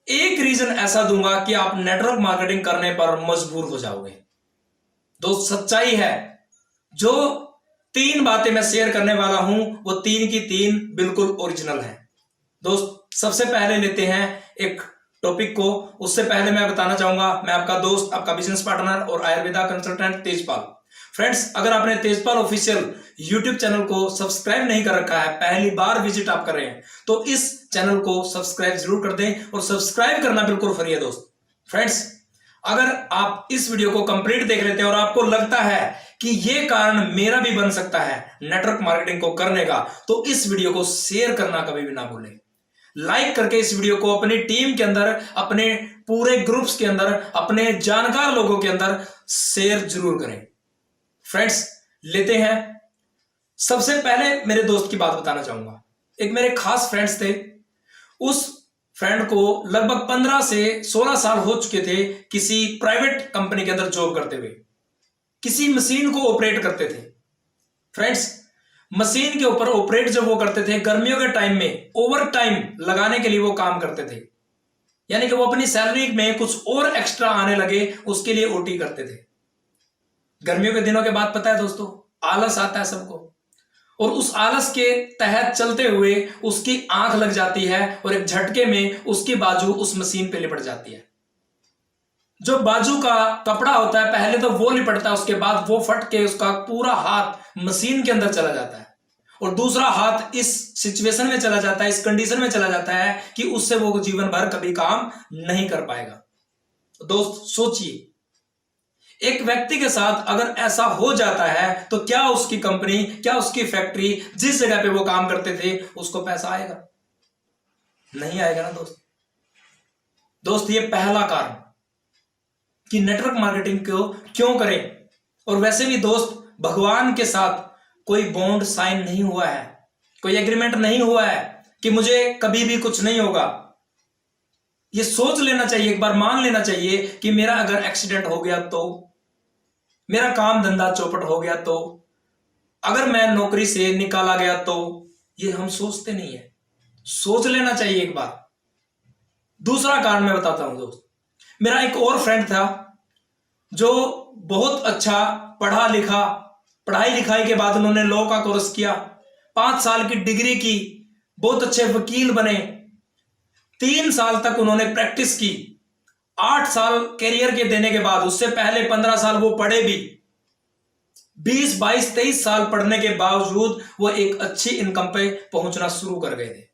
एक रीजन ऐसा दूंगा कि आप नेटवर्क मार्केटिंग करने पर मजबूर हो जाओगे। दोस्त सच्चाई है, जो 3 बातें मैं शेयर करने वाला हूं वो 3 की 3 बिल्कुल ओरिजिनल है। दोस्त सबसे पहले लेते हैं एक टॉपिक को। उससे पहले मैं बताना चाहूंगा, मैं आपका दोस्त, आपका बिजनेस पार्टनर और आयुर्वेदा कंसल्टेंट तेजपाल। फ्रेंड्स, अगर आपने तेजपाल ऑफिशियल यूट्यूब चैनल को सब्सक्राइब नहीं कर रखा है, पहली बार विजिट आप कर रहे हैं, तो इस चैनल को सब्सक्राइब जरूर कर दें और सब्सक्राइब करना बिल्कुल फ्री है दोस्त। फ्रेंड्स, अगर आप इस वीडियो को कंप्लीट देख लेते हैं और आपको लगता है कि यह कारण मेरा भी बन सकता है नेटवर्क मार्केटिंग को करने का, तो इस वीडियो को शेयर करना कभी भी ना भूलें। लाइक करके इस वीडियो को अपनी टीम के अंदर, अपने पूरे ग्रुप्स के अंदर, अपने जानकार लोगों के अंदर शेयर जरूर करें। फ्रेंड्स, लेते हैं। सबसे पहले मेरे दोस्त की बात बताना चाहूंगा। एक मेरे खास फ्रेंड्स थे। उस फ्रेंड को लगभग 15 से 16 साल हो चुके थे किसी प्राइवेट कंपनी के अंदर जॉब करते हुए, किसी मशीन को ऑपरेट करते थे। फ्रेंड्स, मशीन के ऊपर ऑपरेट जब वो करते थे, गर्मियों के टाइम में ओवर टाइम लगाने के लिए वो काम करते थे, यानी कि वो अपनी सैलरी में कुछ और एक्स्ट्रा आने लगे, उसके लिए ओटी करते थे। गर्मियों के दिनों के बाद पता है दोस्तों, आलस आता है सबको, और उस आलस के तहत चलते हुए उसकी आंख लग जाती है और एक झटके में उसकी बाजू उस मशीन पे लिपट जाती है। जो बाजू का कपड़ा होता है पहले तो वो लिपटता है, उसके बाद वो फट के उसका पूरा हाथ मशीन के अंदर चला जाता है और दूसरा हाथ इस सिचुएशन में चला जाता है, इस कंडीशन में चला जाता है कि उससे वो जीवन भर कभी काम नहीं कर पाएगा। तो दोस्त सोचिए, एक व्यक्ति के साथ अगर ऐसा हो जाता है तो क्या उसकी कंपनी, क्या उसकी फैक्ट्री, जिस जगह पे वो काम करते थे, उसको पैसा आएगा? नहीं आएगा ना दोस्त। दोस्त, ये पहला कारण कि नेटवर्क मार्केटिंग को क्यों करें। और वैसे भी दोस्त, भगवान के साथ कोई बॉन्ड साइन नहीं हुआ है, कोई एग्रीमेंट नहीं हुआ है कि मुझे कभी भी कुछ नहीं होगा। ये सोच लेना चाहिए, एक बार मान लेना चाहिए कि मेरा अगर एक्सीडेंट हो गया तो, मेरा काम धंधा चौपट हो गया तो, अगर मैं नौकरी से निकाला गया तो, ये हम सोचते नहीं है। सोच लेना चाहिए एक बार। दूसरा कारण मैं बताता हूं दोस्त। मेरा एक और फ्रेंड था जो बहुत अच्छा पढ़ा लिखा, पढ़ाई लिखाई के बाद उन्होंने लॉ का कोर्स किया, 5 साल की डिग्री की, बहुत अच्छे वकील बने, 3 साल तक उन्होंने प्रैक्टिस की, 8 साल कैरियर के देने के बाद, उससे पहले 15 साल वो पढ़े भी, 20, 22, 23 साल पढ़ने के बावजूद वो एक अच्छी इनकम पे पहुंचना शुरू कर गए थे,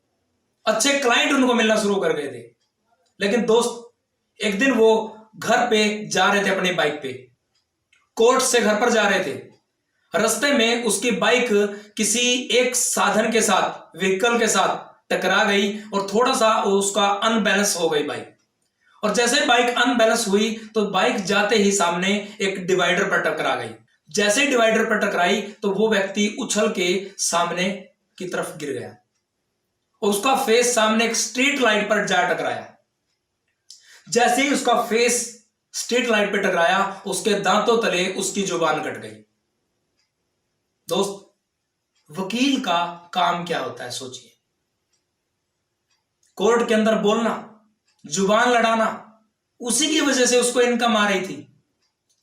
अच्छे क्लाइंट उनको मिलना शुरू कर गए थे। लेकिन दोस्त, एक दिन वो घर पे जा रहे थे, अपनी बाइक पे कोर्ट से घर पर जा रहे थे, रास्ते में उसकी बाइक किसी एक साधन के साथ, व्हीकल के साथ टकरा गई और थोड़ा सा उसका अनबैलेंस हो गई बाइक। और जैसे बाइक अनबैलेंस हुई तो बाइक जाते ही सामने एक डिवाइडर पर टकरा गई। जैसे डिवाइडर पर टकराई तो वो व्यक्ति उछल के सामने की तरफ गिर गया और उसका फेस सामने एक स्ट्रीट लाइट पर जा टकराया। जैसे ही उसका फेस स्ट्रीट लाइट पे टकराया, उसके दांतों तले उसकी जुबान कट गई। दोस्त, वकील का काम क्या होता है सोचिए। कोर्ट के अंदर बोलना, जुबान लड़ाना, उसी की वजह से उसको इनकम आ रही थी।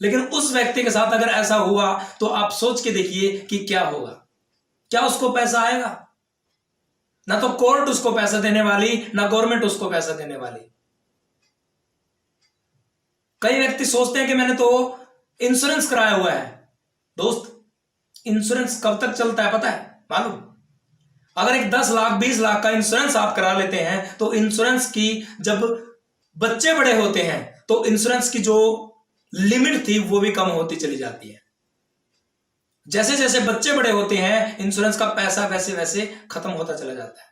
लेकिन उस व्यक्ति के साथ अगर ऐसा हुआ तो आप सोच के देखिए कि क्या होगा। क्या उसको पैसा आएगा? ना तो कोर्ट उसको पैसा देने वाली, ना गवर्नमेंट उसको पैसा देने वाली। कई व्यक्ति सोचते हैं कि मैंने तो इंश्योरेंस कराया हुआ है। दोस्त, इंश्योरेंस कब तक चलता है पता है? मालूम? अगर एक 10 लाख 20 लाख का इंश्योरेंस आप करा लेते हैं तो इंश्योरेंस की, जब बच्चे बड़े होते हैं तो इंश्योरेंस की जो लिमिट थी वो भी कम होती चली जाती है। जैसे जैसे बच्चे बड़े होते हैं इंश्योरेंस का पैसा वैसे वैसे खत्म होता चला जाता है।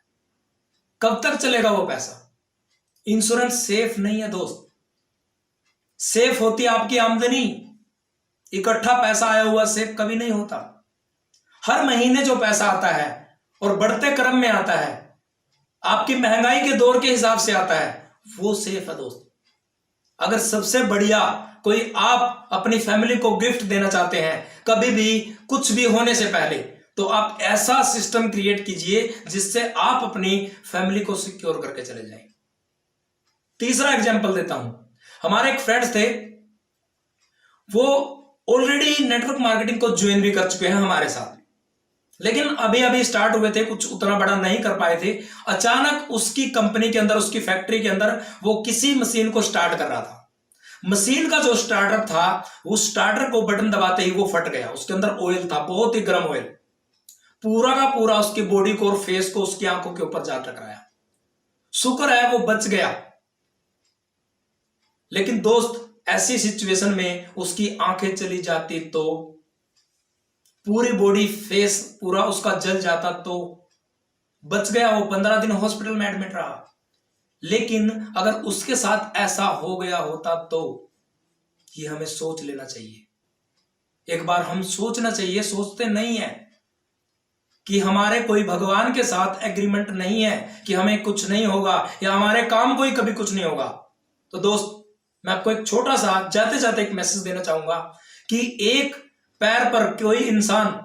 कब तक चलेगा वो पैसा? इंश्योरेंस सेफ नहीं है दोस्त। सेफ होती आपकी आमदनी, इकट्ठा पैसा आया हुआ सेफ कभी नहीं होता। हर महीने जो पैसा आता है और बढ़ते क्रम में आता है, आपकी महंगाई के दौर के हिसाब से आता है, वो सेफ है दोस्त। अगर सबसे बढ़िया कोई आप अपनी फैमिली को गिफ्ट देना चाहते हैं कभी भी, कुछ भी होने से पहले, तो आप ऐसा सिस्टम क्रिएट कीजिए जिससे आप अपनी फैमिली को सिक्योर करके चले जाएं। तीसरा एग्जाम्पल देता हूं, हमारे एक फ्रेंड्स थे, वो ऑलरेडी नेटवर्क मार्केटिंग को ज्वाइन भी कर चुके हैं हमारे साथ, लेकिन अभी अभी स्टार्ट हुए थे, कुछ उतना बड़ा नहीं कर पाए थे। अचानक उसकी कंपनी के अंदर, उसकी फैक्ट्री के अंदर वो किसी मशीन को स्टार्ट कर रहा था। मशीन का जो स्टार्टर था, उस स्टार्टर को बटन दबाते ही वो फट गया। उसके अंदर ऑयल था, बहुत ही गर्म ऑयल, पूरा का पूरा उसकी बॉडी को और फेस को उसकी आंखों के ऊपर जा टकराया। शुक्र है वो बच गया, लेकिन दोस्त ऐसी सिचुएशन में उसकी आंखें चली जाती तो, पूरी बॉडी फेस पूरा उसका जल जाता तो बच गया। वो 15 दिन हॉस्पिटल में एडमिट रहा। लेकिन अगर उसके साथ ऐसा हो गया होता तो ये हमें सोच लेना चाहिए, एक बार हम सोचना चाहिए। सोचते नहीं है कि हमारे कोई भगवान के साथ एग्रीमेंट नहीं है कि हमें कुछ नहीं होगा या हमारे काम को ही कभी कुछ नहीं होगा। तो दोस्त, मैं आपको एक छोटा सा जाते जाते एक मैसेज देना चाहूंगा कि एक पैर पर कोई इंसान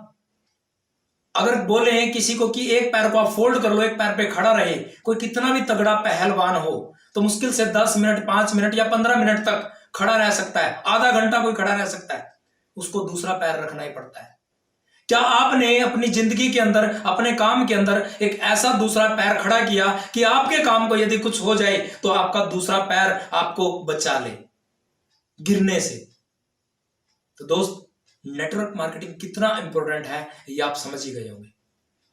अगर बोले किसी को कि एक पैर को आप फोल्ड कर लो, एक पैर पे खड़ा रहे, कोई कितना भी तगड़ा पहलवान हो तो मुश्किल से 10 मिनट, 5 मिनट या 15 मिनट तक खड़ा रह सकता है। आधा घंटा कोई खड़ा रह सकता है, उसको दूसरा पैर रखना ही पड़ता है। क्या आपने अपनी जिंदगी के अंदर, अपने काम के अंदर एक ऐसा दूसरा पैर खड़ा किया कि आपके काम को यदि कुछ हो जाए तो आपका दूसरा पैर आपको बचा ले गिरने से? तो दोस्त, नेटवर्क मार्केटिंग कितना इंपॉर्टेंट है ये आप समझ ही गए होंगे।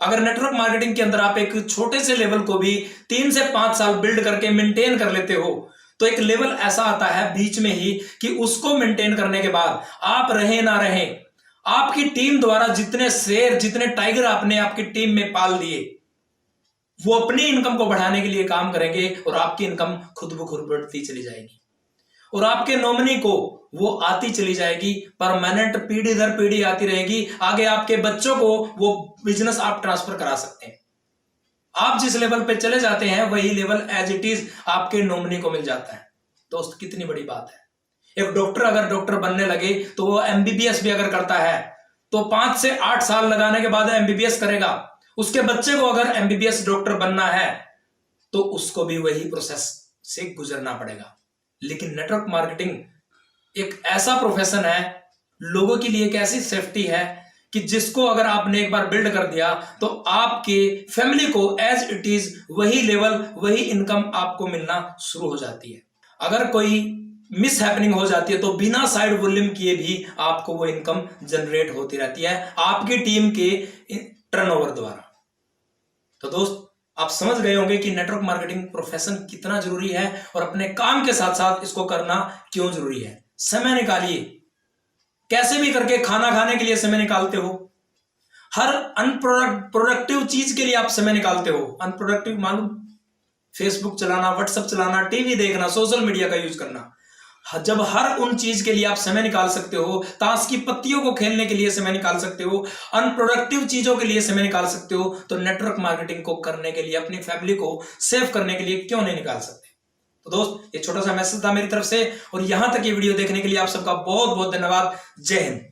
अगर नेटवर्क मार्केटिंग के अंदर आप एक छोटे से लेवल को भी 3 से 5 साल बिल्ड करके मेंटेन कर लेते हो तो एक लेवल ऐसा आता है बीच में ही कि उसको मेंटेन करने के बाद आप रहे ना रहे, आपकी टीम द्वारा जितने शेर, जितने टाइगर आपने आपकी टीम में पाल दिए, वो अपनी इनकम को बढ़ाने के लिए काम करेंगे और आपकी इनकम खुद ब खुद बढ़ती चली जाएगी और आपके नॉमिनी को वो आती चली जाएगी। परमानेंट पीढ़ी दर पीढ़ी आती रहेगी। आगे आपके बच्चों को वो बिजनेस आप ट्रांसफर करा सकते हैं। आप जिस लेवल पे चले जाते हैं वही लेवल एज इट इज आपके नॉमिनी को मिल जाता है। दोस्त, कितनी बड़ी बात है। एक डॉक्टर अगर डॉक्टर बनने लगे तो वो एमबीबीएस भी अगर करता है तो 5 से 8 साल लगाने के बाद एमबीबीएस करेगा। उसके बच्चे को अगर एमबीबीएस डॉक्टर बनना है तो उसको भी वही प्रोसेस से गुजरना पड़ेगा। लेकिन नेटवर्क मार्केटिंग एक ऐसा प्रोफेशन है, लोगों के लिए एक ऐसी सेफ्टी है कि जिसको अगर आपने एक बार बिल्ड कर दिया तो आपके फैमिली को एज इट इज वही लेवल, वही इनकम आपको मिलना शुरू हो जाती है। अगर कोई मिस हैपनिंग हो जाती है तो बिना साइड वॉल्यूम किए भी आपको वो इनकम जनरेट होती रहती है आपकी टीम के टर्नओवर द्वारा। तो दोस्त, आप समझ गए होंगे कि नेटवर्क मार्केटिंग प्रोफेशन कितना जरूरी है और अपने काम के साथ साथ इसको करना क्यों जरूरी है। समय निकालिए, कैसे भी करके खाना खाने के लिए समय निकालते हो, हर अनप्रोडक्टिव चीज के लिए आप समय निकालते हो। अनप्रोडक्टिव मालूम, फेसबुक चलाना, व्हाट्सएप चलाना, टीवी देखना, सोशल मीडिया का यूज करना। जब हर उन चीज के लिए आप समय निकाल सकते हो, ताश की पत्तियों को खेलने के लिए समय निकाल सकते हो, अनप्रोडक्टिव चीजों के लिए समय निकाल सकते हो, तो नेटवर्क मार्केटिंग को करने के लिए, अपनी फैमिली को सेव करने के लिए क्यों नहीं निकाल सकते। तो दोस्त, ये छोटा सा मैसेज था मेरी तरफ से और यहां तक ये वीडियो देखने के लिए आप सबका बहुत बहुत धन्यवाद। जय हिंद।